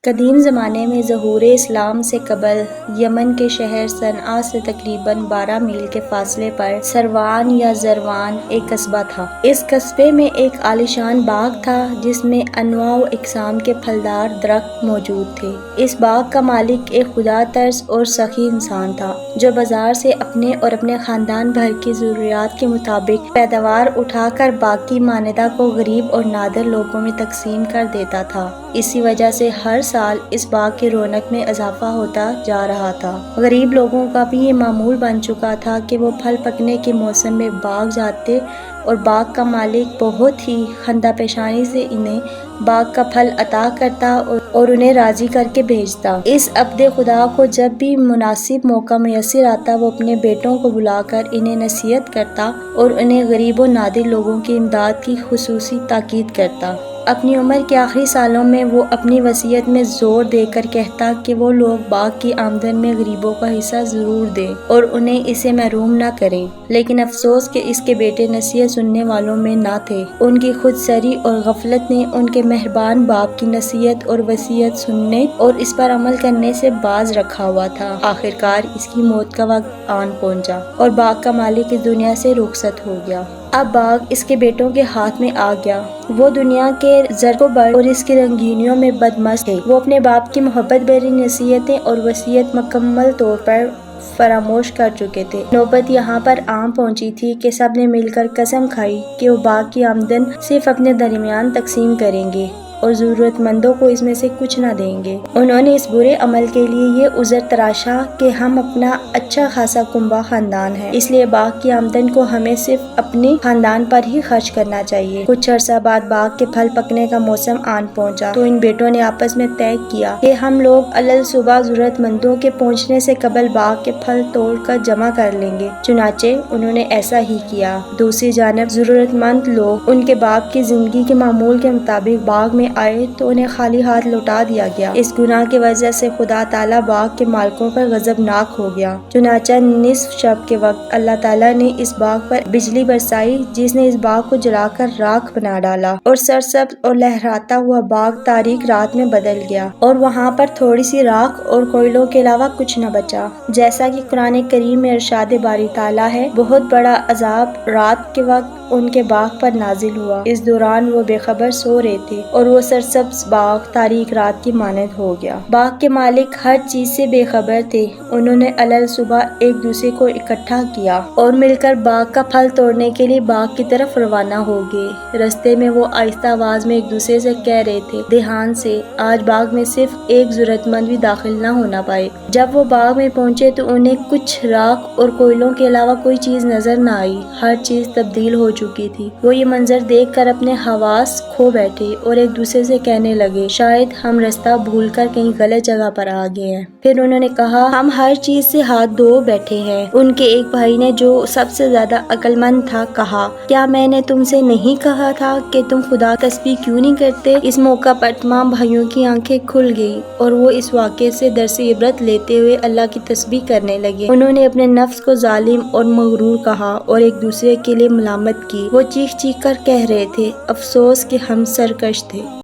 قدیم زمانے میں ظہور اسلام سے قبل یمن کے شہر صنعا سے تقریباً 12 میل کے فاصلے پر سروان یا زروان ایک قصبہ تھا۔ اس قصبے میں ایک عالیشان باغ تھا جس میں انواع و اقسام کے پھلدار درخت موجود تھے۔ اس باغ کا مالک ایک خدا ترس اور سخی انسان تھا جو بازار سے اپنے اور اپنے خاندان بھر کی ضروریات کے مطابق پیداوار اٹھا کر باقی ماندہ کو غریب اور نادر لوگوں میں تقسیم کر دیتا تھا۔ اسی وجہ سے ہر سال اس باغ کی رونق میں اضافہ ہوتا جا رہا تھا۔ غریب لوگوں کا بھی یہ معمول بن چکا تھا کہ وہ پھل پکنے کے موسم میں باغ جاتے اور باغ کا مالک بہت ہی خندہ پیشانی سے انہیں باغ کا پھل عطا کرتا اور انہیں راضی کر کے بھیجتا۔ اس عبد خدا کو جب بھی مناسب موقع میسر آتا وہ اپنے بیٹوں کو بلا کر انہیں نصیحت کرتا اور انہیں غریب و نادر لوگوں کی امداد کی خصوصی تاکید کرتا۔ اپنی عمر کے آخری سالوں میں وہ اپنی وصیت میں زور دے کر کہتا کہ وہ لوگ باغ کی آمدن میں غریبوں کا حصہ ضرور دیں اور انہیں اسے محروم نہ کریں، لیکن افسوس کہ اس کے بیٹے نصیحت سننے والوں میں نہ تھے۔ ان کی خود سری اور غفلت نے ان کے مہربان باپ کی نصیحت اور وصیت سننے اور اس پر عمل کرنے سے باز رکھا ہوا تھا۔ آخرکار اس کی موت کا وقت آن پہنچا اور باغ کا مالک اس دنیا سے رخصت ہو گیا۔ اب باغ اس کے بیٹوں کے ہاتھ میں آ گیا۔ وہ دنیا کے زر و بر اور اس کی رنگینیوں میں بدمست تھے۔ وہ اپنے باپ کی محبت بھری نصیحتیں اور وصیت مکمل طور پر فراموش کر چکے تھے۔ نوبت یہاں پر آن پہنچی تھی کہ سب نے مل کر قسم کھائی کہ وہ باغ کی آمدن صرف اپنے درمیان تقسیم کریں گے اور ضرورت مندوں کو اس میں سے کچھ نہ دیں گے۔ انہوں نے اس برے عمل کے لیے یہ عذر تراشا کہ ہم اپنا اچھا خاصا کنبہ خاندان ہے، اس لیے باغ کی آمدن کو ہمیں صرف اپنے خاندان پر ہی خرچ کرنا چاہیے۔ کچھ عرصہ بعد باغ کے پھل پکنے کا موسم آن پہنچا تو ان بیٹوں نے آپس میں طے کیا کہ ہم لوگ علل صبح ضرورت مندوں کے پہنچنے سے قبل باغ کے پھل توڑ کر جمع کر لیں گے۔ چنانچہ انہوں نے ایسا ہی کیا۔ دوسری جانب ضرورت مند لوگ ان کے باپ کی زندگی کے معمول کے مطابق باغ میں آئے تو انہیں خالی ہاتھ لوٹا دیا گیا۔ اس گناہ کی وجہ سے خدا تعالیٰ باغ کے مالکوں پر غضبناک ہو گیا۔ چنانچہ نصف شب کے وقت اللہ تعالیٰ نے اس باغ پر بجلی برسائی جس نے اس باغ کو جلا کر راکھ بنا ڈالا اور سرسبز اور لہراتا ہوا باغ تاریک رات میں بدل گیا اور وہاں پر تھوڑی سی راکھ اور کوئلوں کے علاوہ کچھ نہ بچا۔ جیسا کہ قرآن کریم میں ارشاد باری تعالیٰ ہے، بہت بڑا عذاب رات کے وقت ان کے باغ پر نازل ہوا۔ اس دوران وہ بے خبر سو رہے تھے اور وہ سرسبز باغ تاریک رات کی مانند ہو گیا۔ باغ کے مالک ہر چیز سے بے خبر تھے۔ انہوں نے علل صبح ایک دوسرے کو اکٹھا کیا اور مل کر باغ کا پھل توڑنے کے لیے باغ کی طرف روانہ ہو گئے۔ رستے میں وہ آہستہ آواز میں ایک دوسرے سے کہہ رہے تھے، دھیان سے، آج باغ میں صرف ایک ضرورت مند بھی داخل نہ ہونا پائے۔ جب وہ باغ میں پہنچے تو انہیں کچھ راکھ اور کوئلوں کے علاوہ کوئی چیز نظر نہ آئی۔ ہر چیز تبدیل ہو چکی تھی۔ وہ یہ منظر دیکھ کر اپنے حواس کھو بیٹھے اور ایک دوسرے سے کہنے لگے، شاید ہم رستہ بھول کر کہیں غلط جگہ پر آ گئے ہیں۔ پھر انہوں نے کہا، ہم ہر چیز سے ہاتھ دھو بیٹھے ہیں۔ ان کے ایک بھائی نے جو سب سے زیادہ عقل مند تھا کہا، کیا میں نے تم سے نہیں کہا تھا کہ تم خدا کی تسبیح کیوں نہیں کرتے؟ اس موقع پر تمام بھائیوں کی آنکھیں کھل گئی اور وہ اس واقعے سے درس عبرت لیتے ہوئے اللہ کی تسبیح کرنے لگے۔ انہوں نے اپنے نفس کو ظالم اور مغرور کہا اور ایک دوسرے کے لیے ملامت کی۔ وہ چیخ چیخ کر کہہ رہے تھے، افسوس کہ ہم سرکش تھے۔